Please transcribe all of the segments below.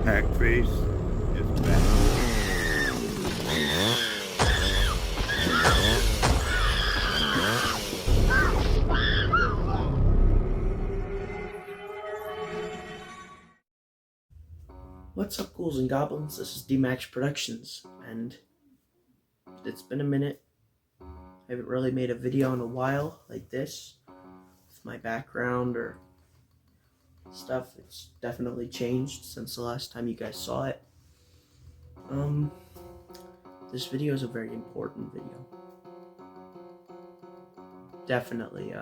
Hackface is back. What's up, ghouls and goblins? This is D-Max Productions, and it's been a minute. I haven't really made a video in a while like this with my background or stuff. It's definitely changed since the last time you guys saw it. This video is a very important video. Definitely.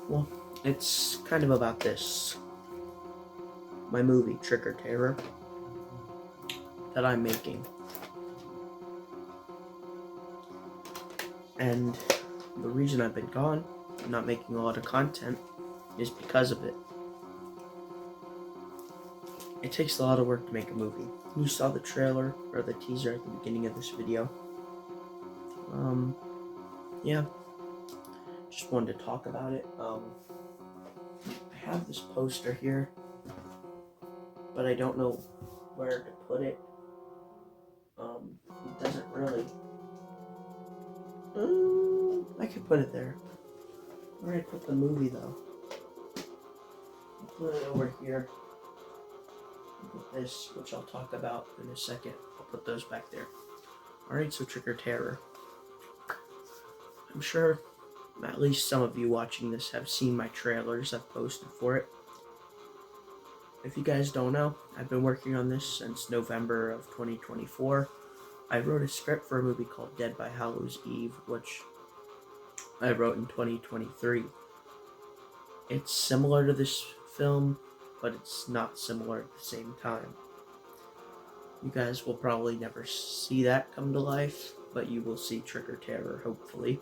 Well, it's kind of about this. My movie, Trick or Terror, that I'm making. And the reason I've been gone, not making a lot of content, is because of it. It takes a lot of work to make a movie. You saw the trailer or the teaser at the beginning of this video. Yeah, just wanted to talk about it. I have this poster here, but I don't know where to put it. It doesn't really. I could put it there. Where did I put the movie though? I'll put it over here. With this, which I'll talk about in a second. I'll put those back there. Alright, so Trick or Terror. I'm sure at least some of you watching this have seen my trailers I've posted for it. If you guys don't know, I've been working on this since November of 2024. I wrote a script for a movie called Dead by Hallows Eve, which I wrote in 2023. It's similar to this film, but it's not similar at the same time. You guys will probably never see that come to life, but you will see Trick or Terror, hopefully.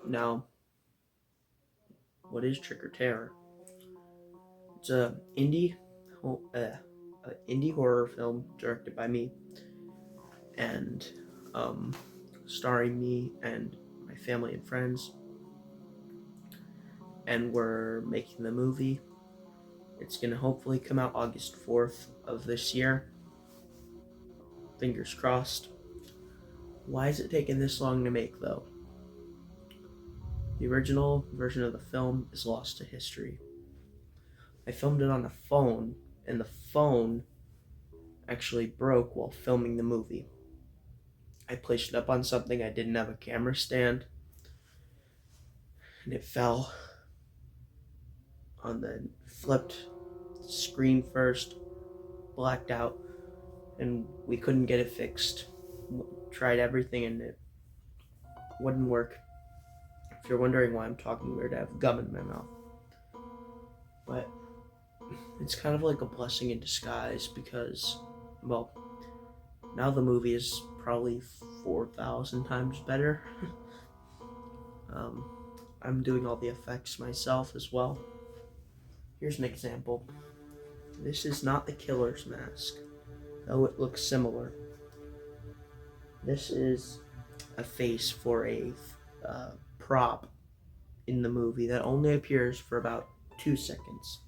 Now, what is Trick or Terror? It's a indie horror film directed by me, and starring me and my family and friends. And we're making the movie. It's gonna hopefully come out August 4th of this year. Fingers crossed. Why is it taking this long to make though? The original version of the film is lost to history. I filmed it on a phone, and the phone actually broke while filming the movie. I placed it up on something, I didn't have a camera stand, and it fell on the flipped screen first, blacked out, and we couldn't get it fixed. Tried everything and it wouldn't work. If you're wondering why I'm talking weird, I have gum in my mouth. But it's kind of like a blessing in disguise because, well, now the movie is probably 4,000 times better. I'm doing all the effects myself as well. Here's an example. This is not the killer's mask, though it looks similar. This is a face for a prop in the movie that only appears for about 2 seconds.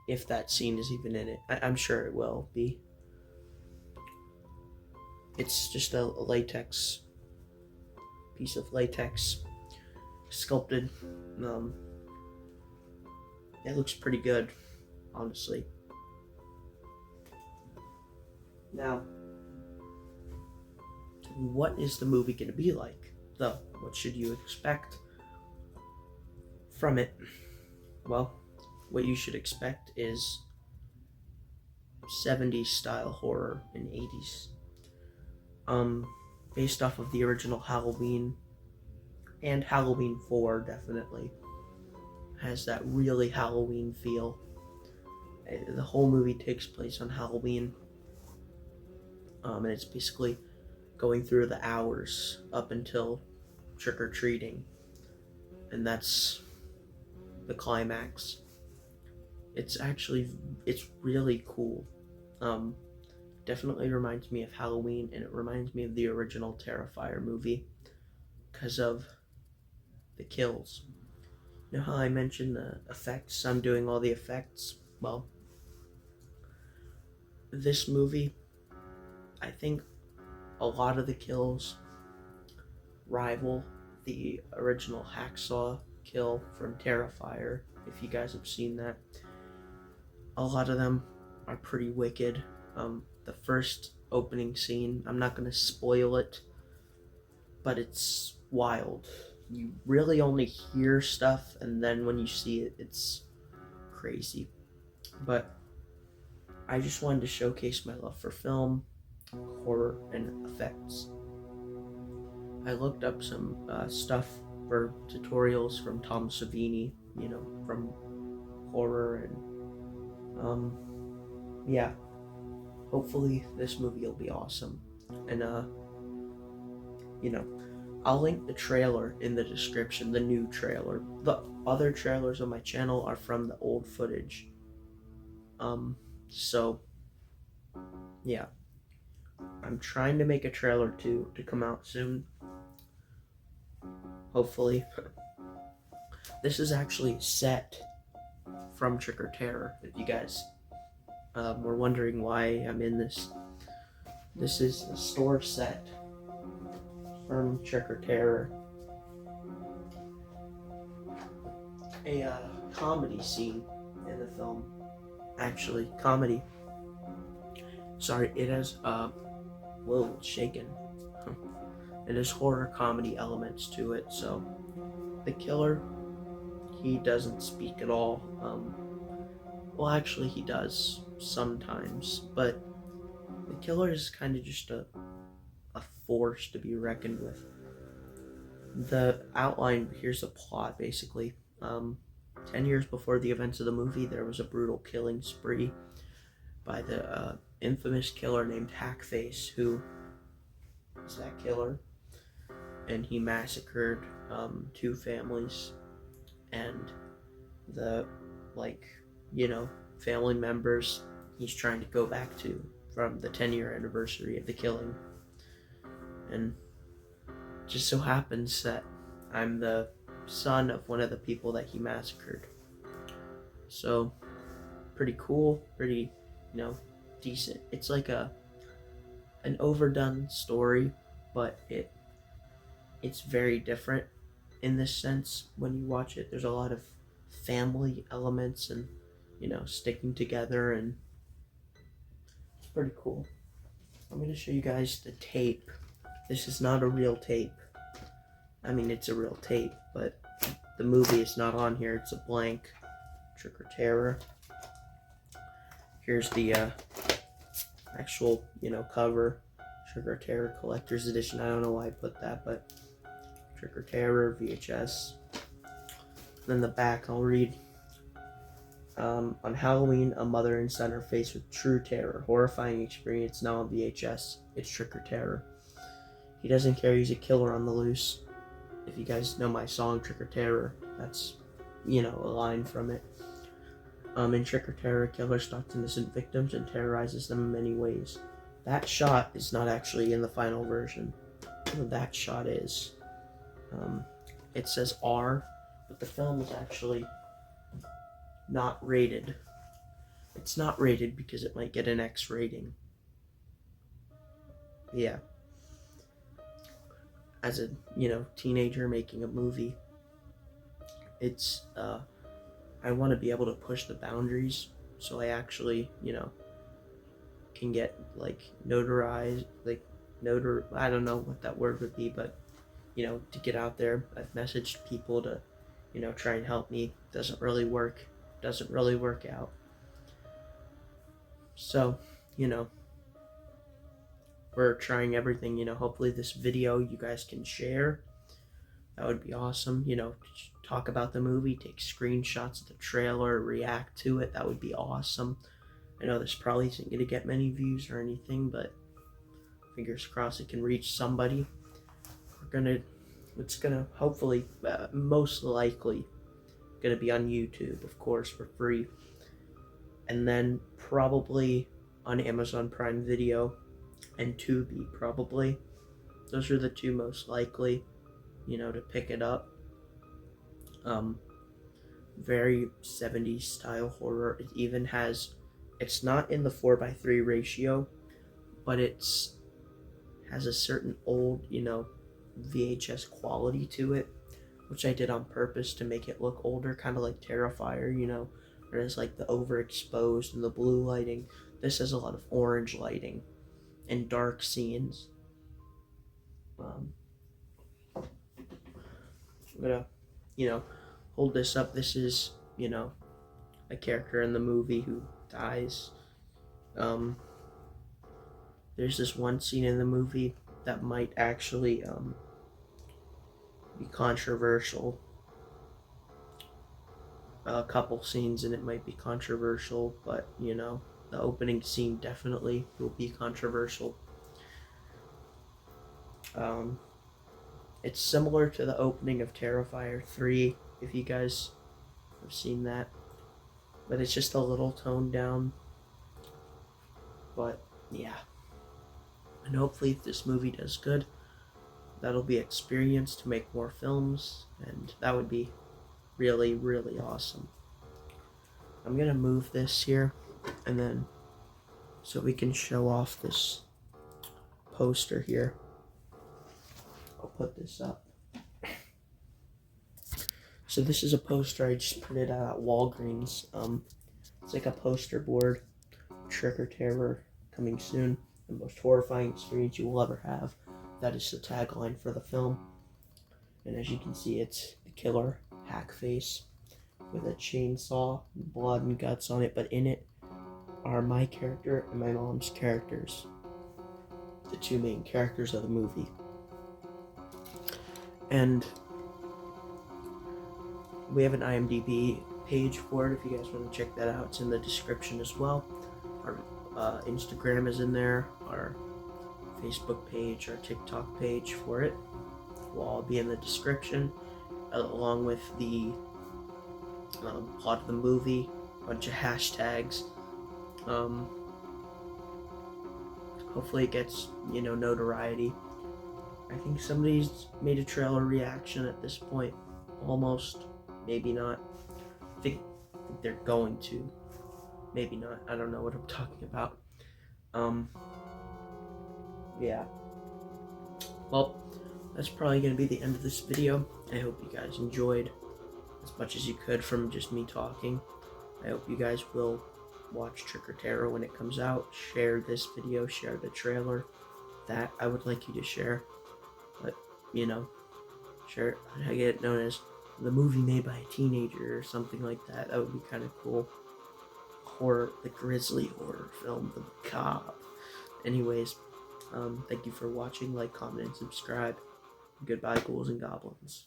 If that scene is even in it. I'm sure it will be. It's just a latex, piece of latex, sculpted. It looks pretty good, honestly. Now, what is the movie going to be like, though? What should you expect from it? Well, what you should expect is 70s style horror and 80s. Based off of the original Halloween, and Halloween 4 definitely has that really Halloween feel. The whole movie takes place on Halloween, and it's basically going through the hours up until trick-or-treating, and that's the climax. It's really cool. Definitely reminds me of Halloween, and it reminds me of the original Terrifier movie because of the kills. You know how I mentioned the effects? I'm doing all the effects. Well, this movie, I think a lot of the kills rival the original Hacksaw kill from Terrifier, if you guys have seen that. A lot of them are pretty wicked. The first opening scene, I'm not going to spoil it, but it's wild. You really only hear stuff, and then when you see it, it's crazy. But I just wanted to showcase my love for film, horror, and effects. I looked up some stuff for tutorials from Tom Savini, from horror, and yeah, hopefully this movie will be awesome. And I'll link the trailer in the description, the new trailer. The other trailers on my channel are from the old footage. So yeah, I'm trying to make a trailer too to come out soon. Hopefully. This is actually set from Trick or Terror, if you guys were wondering why I'm in this. This is a store set from Trick or Terror. A comedy scene in the film. Actually, comedy. Sorry, it has, whoa, it's shaken. It has horror comedy elements to it, so the killer, he doesn't speak at all. Well, actually, he does sometimes, but the killer is kind of just a force to be reckoned with. The outline, here's the plot, basically. 10 years before the events of the movie, there was a brutal killing spree by the infamous killer named Hackface, who is that killer, and he massacred 2 families, and the, family members he's trying to go back to from the 10-year anniversary of the killing. And just so happens that I'm the son of one of the people that he massacred. So pretty cool, pretty, decent. It's like an overdone story, but it's very different in this sense. When you watch it, there's a lot of family elements and sticking together, and it's pretty cool. I'm going to show you guys the tape. This is not a real tape. I mean, it's a real tape, but the movie is not on here. It's a blank Trick or Terror. Here's the actual, cover. Trick or Terror Collector's Edition. I don't know why I put that, but Trick or Terror VHS. Then the back, I'll read. On Halloween, a mother and son are faced with true terror. Horrifying experience now on VHS. It's Trick or Terror. He doesn't care, he's a killer on the loose. If you guys know my song, Trick or Terror, that's, a line from it. In Trick or Terror, a killer stalks innocent victims and terrorizes them in many ways. That shot is not actually in the final version. That shot is. It says R, but the film is actually not rated. It's not rated because it might get an X rating. Yeah. As a, teenager making a movie, it's, I want to be able to push the boundaries so I actually, can get, notarized, I don't know what that word would be, but, to get out there. I've messaged people to, try and help me. Doesn't really work out. So, we're trying everything, hopefully this video you guys can share. That would be awesome. Talk about the movie, take screenshots of the trailer, react to it. That would be awesome. I know this probably isn't going to get many views or anything, but fingers crossed it can reach somebody. It's gonna hopefully, most likely, gonna be on YouTube, of course, for free. And then probably on Amazon Prime Video and Tubi, probably. Those are the 2 most likely, to pick it up. very 70s style horror. It even has, it's not in the 4:3 ratio, but it's has a certain old, VHS quality to it, which I did on purpose to make it look older, kind of like Terrifier, where it's like the overexposed and the blue lighting. This has a lot of orange lighting and dark scenes. I'm gonna, hold this up. This is, a character in the movie who dies. Um, there's this one scene in the movie that might actually be controversial. A couple scenes and it might be controversial, but the opening scene definitely will be controversial. Um, it's similar to the opening of Terrifier 3, if you guys have seen that, but it's just a little toned down. But yeah, and hopefully if this movie does good, that'll be experience to make more films, and that would be really, really awesome. I'm gonna move this here, and then so we can show off this poster here. I'll put this up. So this is a poster I just printed out at Walgreens. It's like a poster board. Trick or Terror coming soon. The most horrifying experience you will ever have. That is the tagline for the film. And as you can see, it's the killer, Hackface, with a chainsaw, blood and guts on it. But in it are my character and my mom's characters, the two main characters of the movie. And we have an IMDb page for it if you guys want to check that out. It's in the description as well. Our Instagram is in there, our Facebook page, our TikTok page for it will all be in the description, along with the plot of the movie, a bunch of hashtags. Hopefully it gets, notoriety. I think somebody's made a trailer reaction at this point, almost, maybe not. I think they're going to, maybe not. I don't know what I'm talking about. Yeah. Well, that's probably going to be the end of this video. I hope you guys enjoyed as much as you could from just me talking. I hope you guys will watch Trick or Terror when it comes out. Share this video, share the trailer. That I would like you to share. But, share, I get it known as the movie made by a teenager or something like that. That would be kind of cool. Horror, the grisly horror film, the macabre. Anyways, thank you for watching. Like, comment, and subscribe. Goodbye, ghouls and goblins.